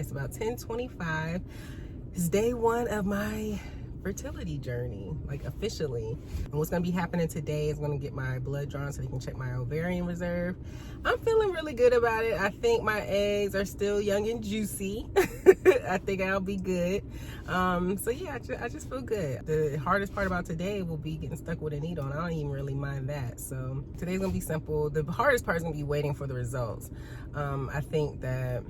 About 10:25. It's day one of my fertility journey, like officially. And what's gonna be happening today is gonna get my blood drawn so they can check my ovarian reserve. I'm feeling really good about it. I think my eggs are still young and juicy. I think I'll be good. So yeah, I just feel good. The hardest part about today will be getting stuck with a needle, and I don't even really mind that. So today's gonna be simple. The hardest part is gonna be waiting for the results. I think that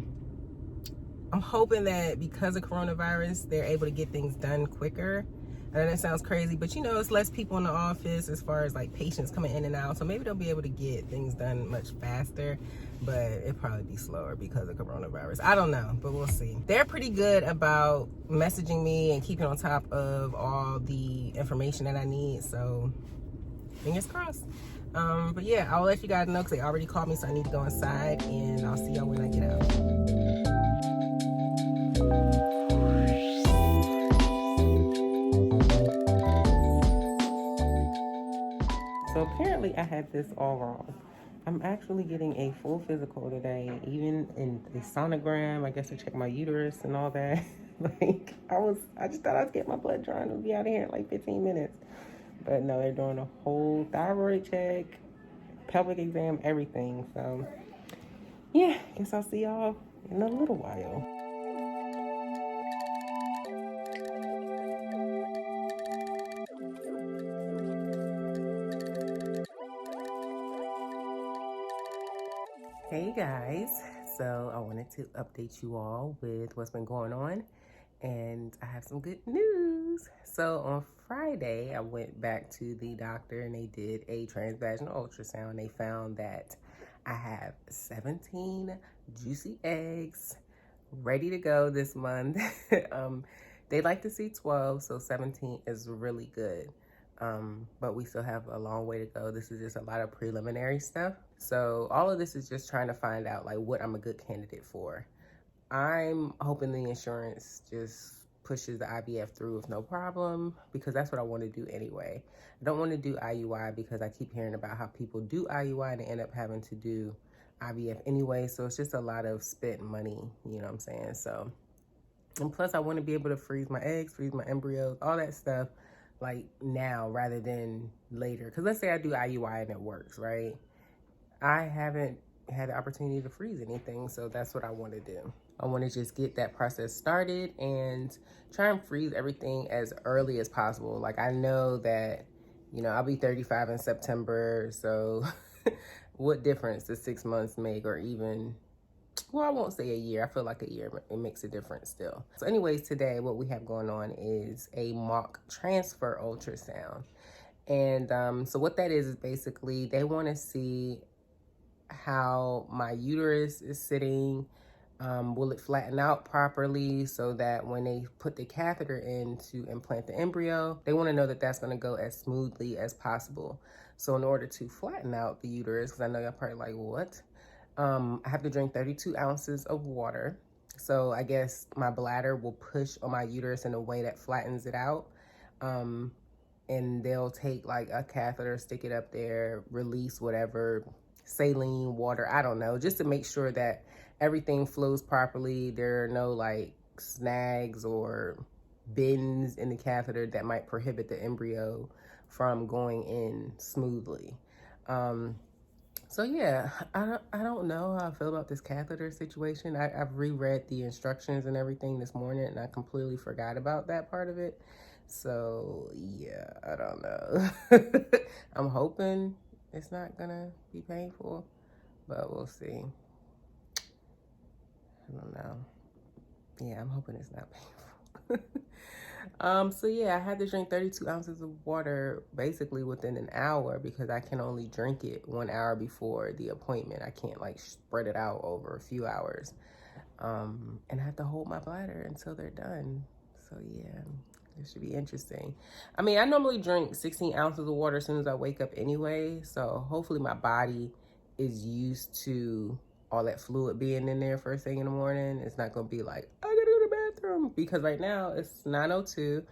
I'm hoping that because of coronavirus, they're able to get things done quicker. I know that sounds crazy, but you know, it's less people in the office as far as like patients coming in and out. So maybe they'll be able to get things done much faster, but it'll probably be slower because of coronavirus. I don't know, but we'll see. They're pretty good about messaging me and keeping on top of all the information that I need. So fingers crossed. But yeah, I'll let you guys know because they already called me, so I need to go inside, and I'll see y'all when I get out. So apparently I had this all wrong. I'm actually getting a full physical today, even in the sonogram, I guess to check my uterus and all that. Like I just thought I was getting my blood drawn and be out of here in like 15 minutes. But no, they're doing a whole thyroid check, pelvic exam, everything. So yeah, guess I'll see y'all in a little while. Hey guys, so I wanted to update you all with what's been going on, and I have some good news. So on Friday, I went back to the doctor and they did a transvaginal ultrasound. They found that I have 17 juicy eggs ready to go this month. They like to see 12, so 17 is really good. But we still have a long way to go. This is just a lot of preliminary stuff. So all of this is just trying to find out like what I'm a good candidate for. I'm hoping the insurance just pushes the IVF through with no problem, because that's what I want to do anyway. I don't want to do IUI because I keep hearing about how people do IUI and they end up having to do IVF anyway. So it's just a lot of spent money, you know what I'm saying? So, and plus I want to be able to freeze my eggs, freeze my embryos, all that stuff like now rather than later. Because let's say I do IUI and it works, right? I haven't had the opportunity to freeze anything, so that's what I want to do. I want to just get that process started and try and freeze everything as early as possible. Like I know that, you know, I'll be 35 in September, so what difference does 6 months make, or even, well, I won't say a year. I feel like a year, it makes a difference still. So anyways, today what we have going on is a mock transfer ultrasound. And so what that is basically they want to see how my uterus is sitting. Will it flatten out properly so that when they put the catheter in to implant the embryo, they want to know that that's going to go as smoothly as possible. So in order to flatten out the uterus, because I know y'all probably like, what? I have to drink 32 ounces of water. So I guess my bladder will push on my uterus in a way that flattens it out. And they'll take like a catheter, stick it up there, release whatever, saline, water, I don't know, just to make sure that everything flows properly. There are no like snags or bends in the catheter that might prohibit the embryo from going in smoothly. So yeah, I don't know how I feel about this catheter situation. I've reread the instructions and everything this morning, and I completely forgot about that part of it. So yeah, I don't know. I'm hoping it's not gonna be painful, but we'll see. I don't know. Yeah, I'm hoping it's not painful. So yeah, I had to drink 32 ounces of water basically within an hour because I can only drink it 1 hour before the appointment. I can't like spread it out over a few hours. And I have to hold my bladder until they're done. So yeah, it should be interesting. I mean, I normally drink 16 ounces of water as soon as I wake up anyway. So hopefully my body is used to all that fluid being in there first thing in the morning. It's not going to be like, I gotta go to the bathroom. Because right now it's 9:02.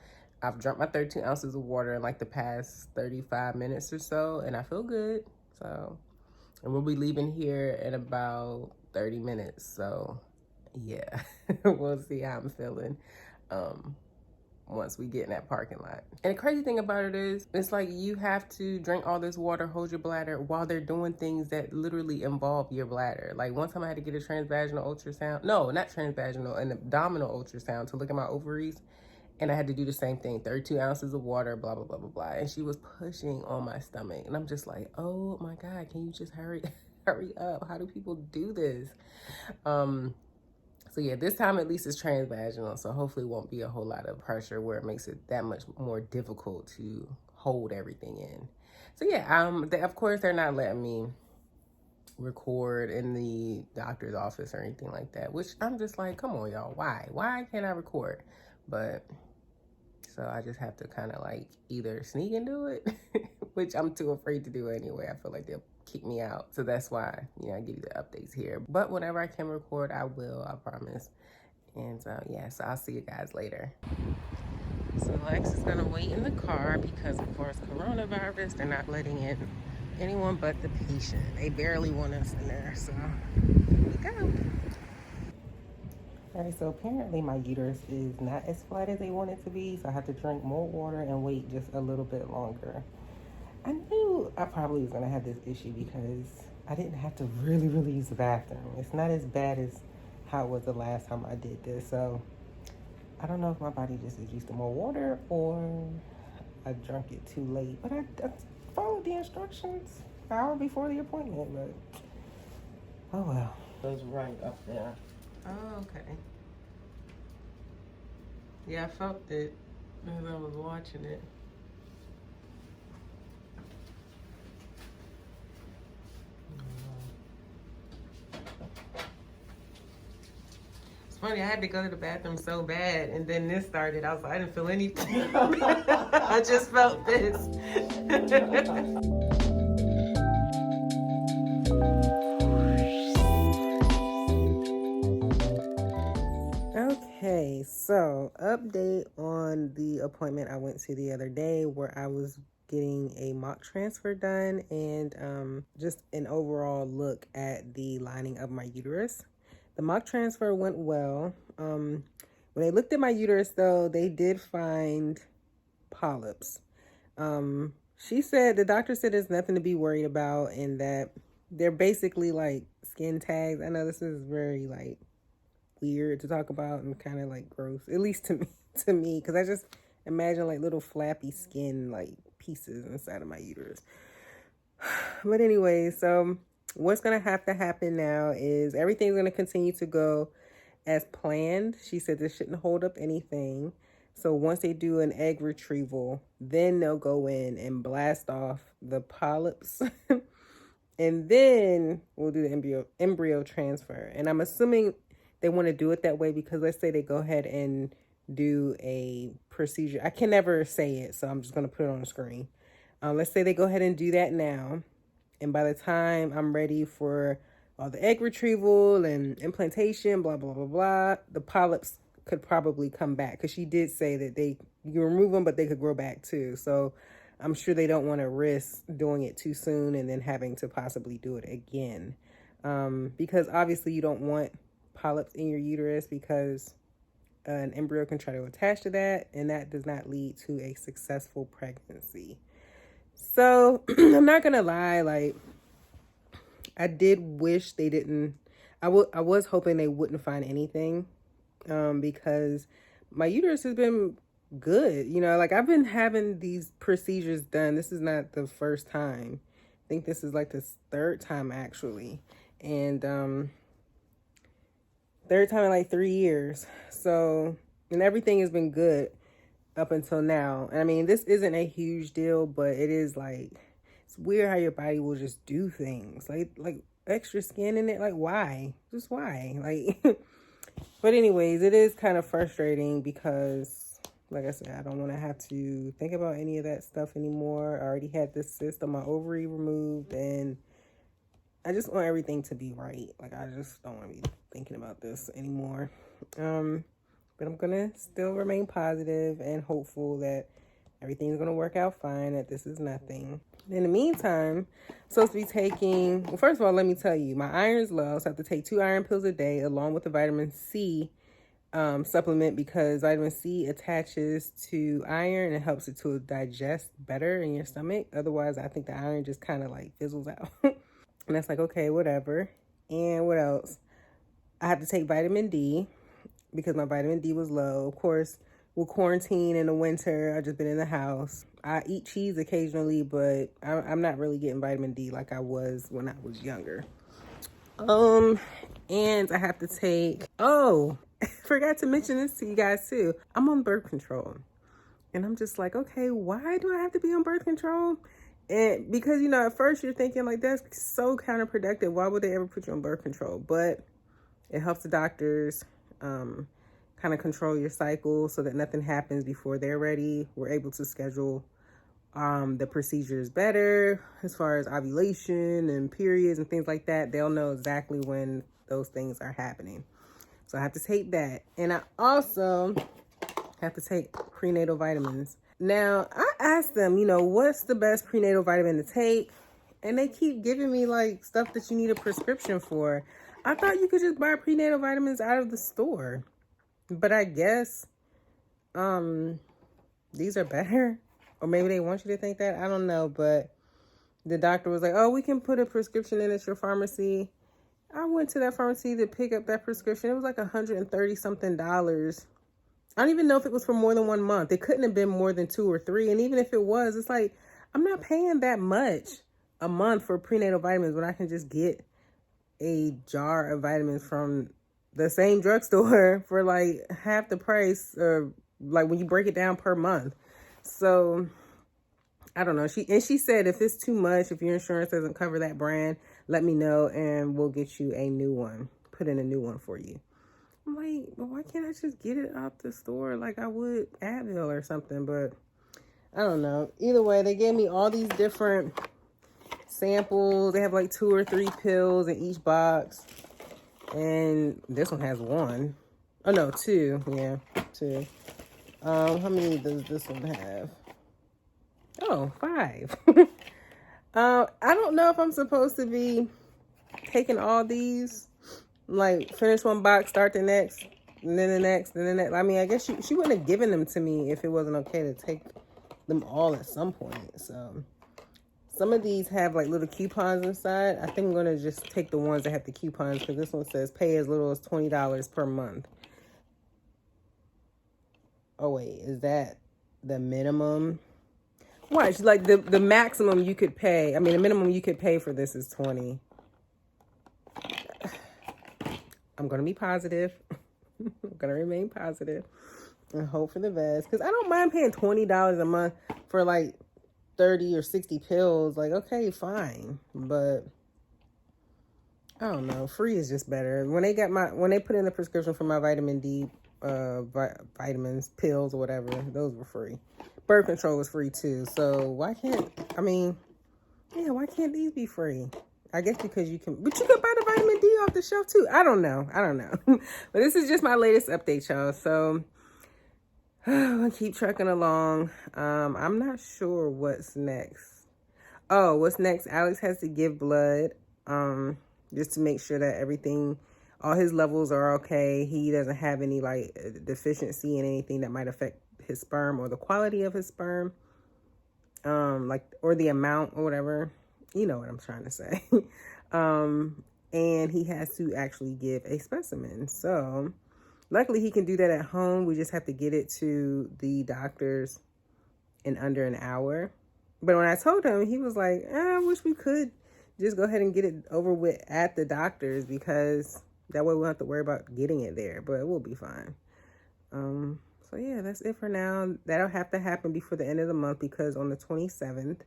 I've drunk my 13 ounces of water in like the past 35 minutes or so. And I feel good. So, and we'll be leaving here in about 30 minutes. So yeah, we'll see how I'm feeling once we get in that parking lot. And the crazy thing about it is, it's like you have to drink all this water, hold your bladder while they're doing things that literally involve your bladder. Like one time I had to get a transvaginal ultrasound. No, not transvaginal, an abdominal ultrasound to look at my ovaries. And I had to do the same thing, 32 ounces of water, blah, blah, blah, blah, blah. And she was pushing on my stomach. And I'm just like, oh my God, can you just hurry up? How do people do this? So yeah, this time at least it's transvaginal, so hopefully it won't be a whole lot of pressure where it makes it that much more difficult to hold everything in. So yeah, of course they're not letting me record in the doctor's office or anything like that, which I'm just like, come on y'all, why can't I record? But so I just have to kind of like either sneak and do it, which I'm too afraid to do anyway. I feel like they'll kick me out. So that's why, I give you the updates here. But whenever I can record, I will, I promise. And yeah, so I'll see you guys later. So Lex is gonna wait in the car because of course coronavirus, they're not letting in anyone but the patient. They barely want us in there, so here we go. All right, so apparently my uterus is not as flat as they want it to be, so I have to drink more water and wait just a little bit longer. I knew I probably was gonna have this issue because I didn't have to really use the bathroom. It's not as bad as how it was the last time I did this, so I don't know if my body just is used to more water or I drank it too late. But I followed the instructions an hour before the appointment, but oh well. It was right up there. Oh, okay. Yeah, I felt it as I was watching it. It's funny, I had to go to the bathroom so bad, and then this started. I was like, I didn't feel anything. I just felt this. Okay, so update on the appointment I went to the other day where I was getting a mock transfer done and just an overall look at the lining of my uterus. The mock transfer went well. When they looked at my uterus though, they did find polyps. The doctor said there's nothing to be worried about and that they're basically like skin tags. I know this is very like weird to talk about and kind of like gross, at least to me, because I just imagine like little flappy skin like pieces inside of my uterus. But anyway, so what's gonna have to happen now is everything's gonna continue to go as planned. She said this shouldn't hold up anything. So once they do an egg retrieval, then they'll go in and blast off the polyps. And then we'll do the embryo transfer. And I'm assuming they want to do it that way because let's say they go ahead and do a procedure. I can never say it, so I'm just going to put it on the screen. Let's say they go ahead and do that now. And by the time I'm ready for all the egg retrieval and implantation, blah, blah, blah, blah, the polyps could probably come back. Because she did say that you remove them, but they could grow back too. So I'm sure they don't want to risk doing it too soon and then having to possibly do it again. Because obviously you don't want polyps in your uterus because an embryo can try to attach to that and that does not lead to a successful pregnancy. So I'm not gonna lie, like I did wish they didn't. I was hoping they wouldn't find anything because my uterus has been good. Like I've been having these procedures done. This is not the first time. I think this is like the third time actually. And third time in like 3 years. So, and everything has been good. up until now. And I mean, this isn't a huge deal, but it is like, it's weird how your body will just do things like extra skin in it. Like, why? Just why? Like, but anyways, it is kind of frustrating because, like I said, I don't want to have to think about any of that stuff anymore. I already had this cyst on my ovary removed, and I just want everything to be right. Like, I just don't want to be thinking about this anymore. But I'm going to still remain positive and hopeful that everything's going to work out fine, that this is nothing. In the meantime, I'm supposed to be taking, well, first of all, let me tell you, my iron's low, so I have to take 2 iron pills a day along with the vitamin C supplement, because vitamin C attaches to iron and it helps it to digest better in your stomach. Otherwise, I think the iron just kind of like fizzles out. And that's like, okay, whatever. And what else? I have to take vitamin D because my vitamin D was low. Of course, with quarantine in the winter, I've just been in the house. I eat cheese occasionally, but I'm not really getting vitamin D like I was when I was younger. And I have to take, forgot to mention this to you guys too. I'm on birth control. And I'm just like, okay, why do I have to be on birth control? And because, you know, at first you're thinking like, that's so counterproductive. Why would they ever put you on birth control? But it helps the doctors kind of control your cycle so that nothing happens before they're ready. We're able to schedule the procedures better as far as ovulation and periods and things like that. They'll know exactly when those things are happening. So I have to take that. And I also have to take prenatal vitamins. Now, I asked them, you know, what's the best prenatal vitamin to take? And they keep giving me like stuff that you need a prescription for. I thought you could just buy prenatal vitamins out of the store. But I guess these are better. Or maybe they want you to think that. I don't know. But the doctor was like, oh, we can put a prescription in at your pharmacy. I went to that pharmacy to pick up that prescription. It was like $130 something. I don't even know if it was for more than 1 month. It couldn't have been more than 2 or 3. And even if it was, it's like, I'm not paying that much a month for prenatal vitamins when I can just get a jar of vitamins from the same drugstore for like half the price, or like when you break it down per month. So I don't know. She said, if it's too much, if your insurance doesn't cover that brand, let me know and we'll get you a new one, put in a new one for you. I'm like, well, why can't I just get it out the store like I would Advil or something? But I don't know. Either way, they gave me all these different samples. They have like 2 or 3 pills in each box. And this one has 1. Oh, no, 2. Yeah, 2. How many does this one have? Oh, 5. I don't know if I'm supposed to be taking all these. Like, finish one box, start the next, and then the next, and then the next. I mean, I guess she wouldn't have given them to me if it wasn't okay to take them all at some point. So, some of these have, like, little coupons inside. I think I'm going to just take the ones that have the coupons, because this one says pay as little as $20 per month. Oh, wait, is that the minimum? Watch, like, the maximum you could pay. I mean, the minimum you could pay for this is $20. I'm going to be positive. I'm going to remain positive and hope for the best. Because I don't mind paying $20 a month for like 30 or 60 pills. Like, okay, fine. But I don't know. Free is just better. When they put in the prescription for my vitamin D, vitamins, pills, or whatever, those were free. Birth control was free too. So why can't these be free? I guess because you can, but you can buy the vitamin D off the shelf too. I don't know. But this is just my latest update, y'all. So I'll keep trucking along. I'm not sure what's next. Oh, what's next? Alex has to give blood, just to make sure that all his levels are okay. He doesn't have any like deficiency in anything that might affect his sperm or the quality of his sperm, or the amount or whatever. You know what I'm trying to say. And he has to actually give a specimen. So luckily he can do that at home. We just have to get it to the doctors in under an hour. But when I told him, he was like, I wish we could just go ahead and get it over with at the doctor's, because that way we don't have to worry about getting it there, but it will be fine. So So yeah, that's it for now. That'll have to happen before the end of the month, because on the 27th,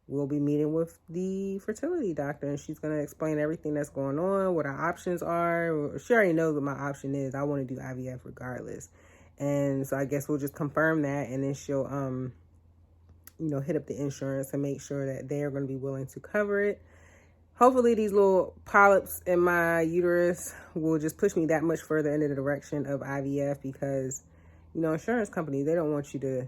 we'll be meeting with the fertility doctor, and she's going to explain everything that's going on, what our options are. She already knows what my option is. I want to do IVF regardless. And so I guess we'll just confirm that, and then she'll, hit up the insurance and make sure that they're going to be willing to cover it. Hopefully these little polyps in my uterus will just push me that much further in the direction of IVF, because, insurance companies, they don't want you to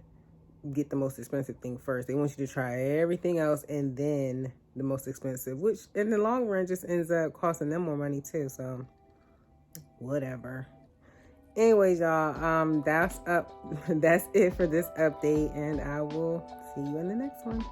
get the most expensive thing first. They want you to try everything else and then the most expensive, which in the long run just ends up costing them more money too. So whatever. Anyways, y'all, that's it for this update, and I will see you in the next one.